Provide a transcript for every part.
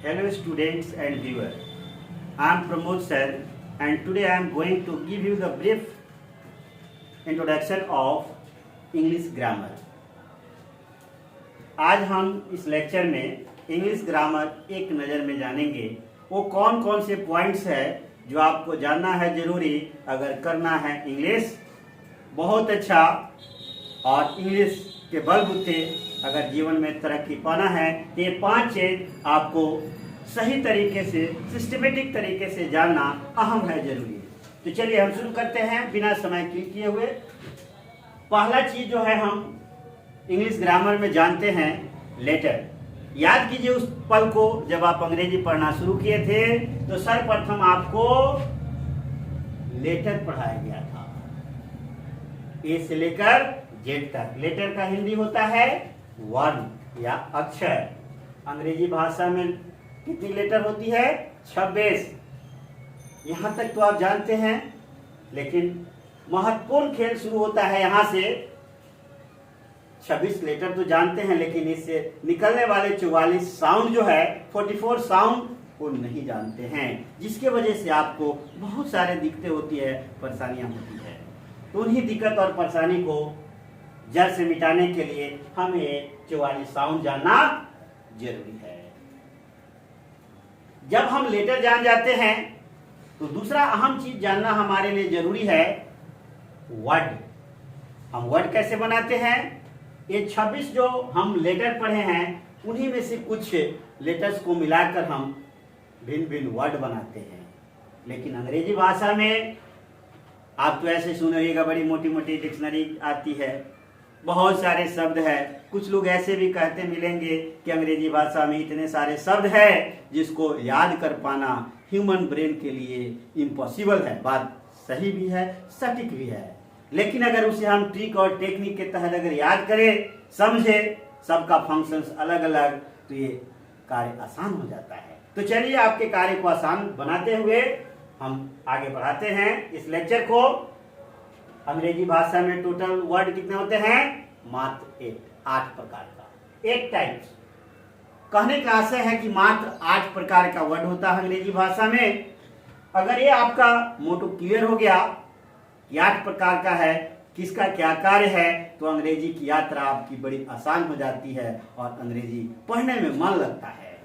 Hello students and viewers. I am Pramod sir and today I am going to give you the brief introduction of English grammar. आज हम इस lecture में English grammar एक नज़र में जानेंगे। वो कौन कौन से पॉइंट्स है जो आपको जानना है जरूरी अगर करना है इंग्लिश बहुत अच्छा और इंग्लिश के बलबूते अगर जीवन में तरक्की पाना है तो ये 5 चीज आपको सही तरीके से सिस्टमेटिक तरीके से जानना अहम है, जरूरी है। तो चलिए हम शुरू करते हैं बिना समय किए हुए। पहला चीज जो है हम इंग्लिश ग्रामर में जानते हैं लेटर। याद कीजिए उस पल को जब आप अंग्रेजी पढ़ना शुरू किए थे तो सर्वप्रथम आपको लेटर पढ़ाया गया था, ए से लेकर जेड तक। लेटर का हिंदी होता है वर्ण या अक्षर। अंग्रेजी भाषा में कितनी लेटर होती है? 26। यहां तक तो आप जानते हैं, लेकिन महत्वपूर्ण खेल शुरू होता है यहां से। 26 लेटर तो जानते हैं, लेकिन इससे निकलने वाले 44 साउंड जो है 44 साउंड वो नहीं जानते हैं, जिसके वजह से आपको बहुत सारे दिक्कतें होती है, परेशानियां होती है। तो उन्हीं दिक्कत और परेशानी को जड़ से मिटाने के लिए हमें 44 साउंड जानना जरूरी है। जब हम लेटर जान जाते हैं तो दूसरा अहम चीज जानना हमारे लिए जरूरी है वर्ड। हम वर्ड कैसे बनाते हैं? ये 26 जो हम लेटर पढ़े हैं उन्हीं में से कुछ लेटर्स को मिलाकर हम भिन्न भिन्न वर्ड बनाते हैं। लेकिन अंग्रेजी भाषा में आप तो ऐसे सुनिएगा, बड़ी मोटी मोटी डिक्शनरी आती है, बहुत सारे शब्द है। कुछ लोग ऐसे भी कहते मिलेंगे कि अंग्रेजी भाषा में इतने सारे शब्द है जिसको याद कर पाना ह्यूमन ब्रेन के लिए इम्पॉसिबल है। बात सही भी है, सटीक भी है, लेकिन अगर उसे हम ट्रिक और टेक्निक के तहत अगर याद करें, समझे, सबका फंक्शंस अलग अलग, तो ये कार्य आसान हो जाता है। तो चलिए आपके कार्य को आसान बनाते हुए हम आगे बढ़ाते हैं इस लेक्चर को। अंग्रेजी भाषा में टोटल वर्ड कितने होते हैं? मात्र 8 प्रकार का, 8 टाइप्स। कहने का आशय है कि मात्र 8 प्रकार का वर्ड होता है अंग्रेजी भाषा में। अगर ये आपका मोटो क्लियर हो गया कि 8 प्रकार का है, किसका क्या कार्य है, तो अंग्रेजी की यात्रा आपकी बड़ी आसान हो जाती है और अंग्रेजी पढ़ने में मन लगता है,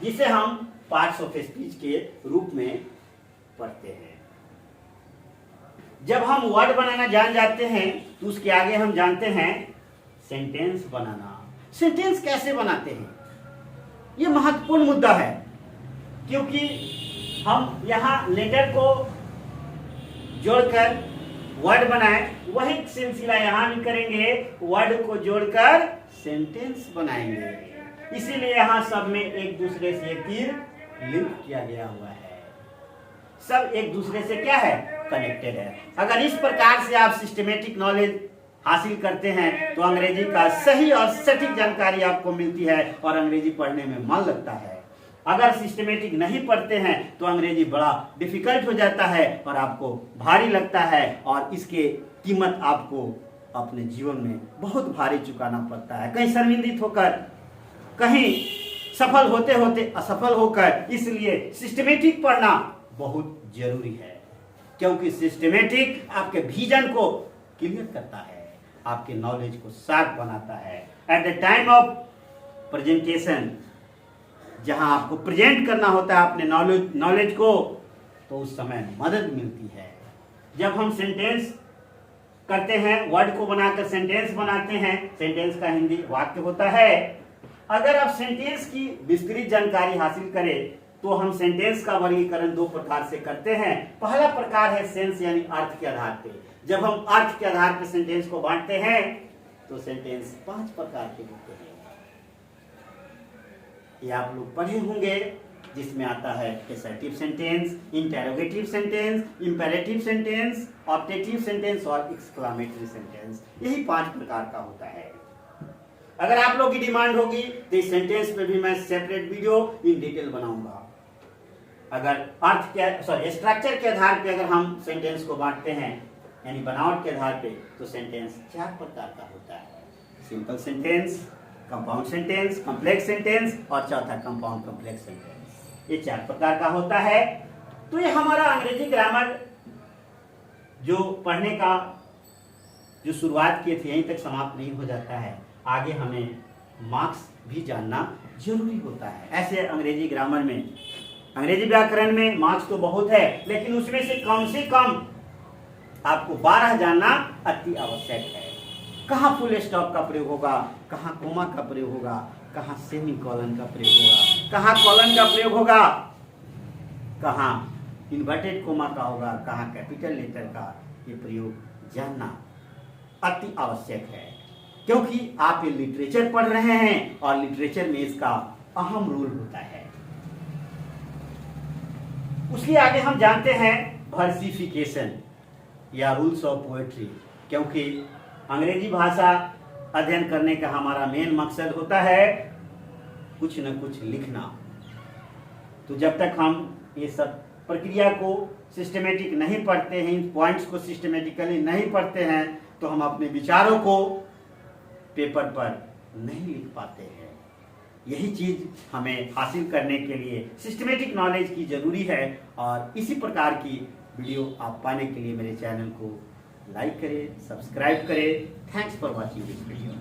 जिसे हम पार्ट्स ऑफ स्पीच के रूप में पढ़ते हैं। जब हम वर्ड बनाना जान जाते हैं तो उसके आगे हम जानते हैं सेंटेंस बनाना। सेंटेंस कैसे बनाते हैं, यह महत्वपूर्ण मुद्दा है, क्योंकि हम यहाँ लेटर को जोड़कर वर्ड बनाए, वही सिलसिला यहाँ भी करेंगे, वर्ड को जोड़कर सेंटेंस बनाएंगे। इसीलिए यहाँ सब में एक दूसरे से तीर लिंक किया गया हुआ है, सब एक दूसरे से क्या है? कनेक्टेड है। अगर इस प्रकार से आप सिस्टमेटिक नॉलेज हासिल करते हैं तो अंग्रेजी का सही और सटीक जानकारी आपको मिलती है और अंग्रेजी पढ़ने में मन लगता है। अगर सिस्टमेटिक नहीं पढ़ते हैं तो अंग्रेजी बड़ा डिफिकल्ट हो जाता है और आपको भारी लगता है, और इसके कीमत आपको अपने जीवन में बहुत भारी चुकाना पड़ता है, कहीं शर्मिंदित होकर, कहीं सफल होते होते असफल होकर। इसलिए सिस्टमेटिक पढ़ना बहुत जरूरी है, क्योंकि सिस्टमेटिक आपके विजन को क्लियर करता है, आपके नॉलेज को शार्प बनाता है। At the time of presentation, जहां आपको प्रेजेंट करना होता है अपने नॉलेज को, तो उस समय मदद मिलती है। जब हम सेंटेंस करते हैं, वर्ड को बनाकर सेंटेंस बनाते हैं, सेंटेंस का हिंदी वाक्य होता है। अगर आप सेंटेंस की विस्तृत जानकारी हासिल करें तो हम सेंटेंस का वर्गीकरण 2 प्रकार से करते हैं। पहला प्रकार है सेंस, यानी अर्थ के आधार पे। जब हम अर्थ के आधार पे सेंटेंस को बांटते हैं तो सेंटेंस 5 प्रकार के होते हैं। ये आप लोग पढ़े होंगे, जिसमें आता है assertive sentence, interrogative sentence, imperative sentence, objective sentence और एक्सक्लेमेटरी सेंटेंस। यही 5 प्रकार का होता है। अगर आप लोग की डिमांड होगी तो इस सेंटेंस पे भी मैं सेपरेट वीडियो इन डिटेल बनाऊंगा। अगर अर्थ के स्ट्रक्चर के आधार पे अगर हम सेंटेंस को बांटते हैं, यानी बनावट के आधार पे, तो सेंटेंस 4 प्रकार का होता है। Simple sentence, compound sentence, complex sentence और चौथा कंपाउंड कॉम्प्लेक्स सेंटेंस। ये 4 प्रकार का होता है। तो ये हमारा अंग्रेजी ग्रामर जो पढ़ने का जो शुरुआत किए थे यहीं तक समाप्त नहीं हो जाता है। आगे हमें मार्क्स भी जानना जरूरी होता है। ऐसे अंग्रेजी ग्रामर में, अंग्रेजी व्याकरण में मार्क्स तो बहुत है, लेकिन उसमें से कम आपको 12 जानना अति आवश्यक है। कहाँ फुल स्टॉप का प्रयोग होगा, कहाँ कोमा का प्रयोग होगा, कहाँ सेमीकोलन का प्रयोग होगा, कहाँ कोलन का प्रयोग होगा, कहाँ इन्वर्टेड कोमा का होगा, कहाँ कैपिटल लेटर का, ये प्रयोग जानना अति आवश्यक है। क्योंकि आप ये लिटरेचर पढ़ रहे हैं और लिटरेचर में इसका अहम रोल होता है। उसके आगे हम जानते हैं वर्सिफिकेशन या रूल्स ऑफ पोएट्री। क्योंकि अंग्रेजी भाषा अध्ययन करने का हमारा मेन मकसद होता है कुछ न कुछ लिखना। तो जब तक हम ये सब प्रक्रिया को सिस्टमेटिक नहीं पढ़ते हैं, इन पॉइंट्स को सिस्टमेटिकली नहीं पढ़ते हैं, तो हम अपने विचारों को पेपर पर नहीं लिख पाते हैं। यही चीज हमें हासिल करने के लिए सिस्टमेटिक नॉलेज की जरूरी है। और इसी प्रकार की वीडियो आप पाने के लिए मेरे चैनल को लाइक करें, सब्सक्राइब करें। Thanks for watching this video.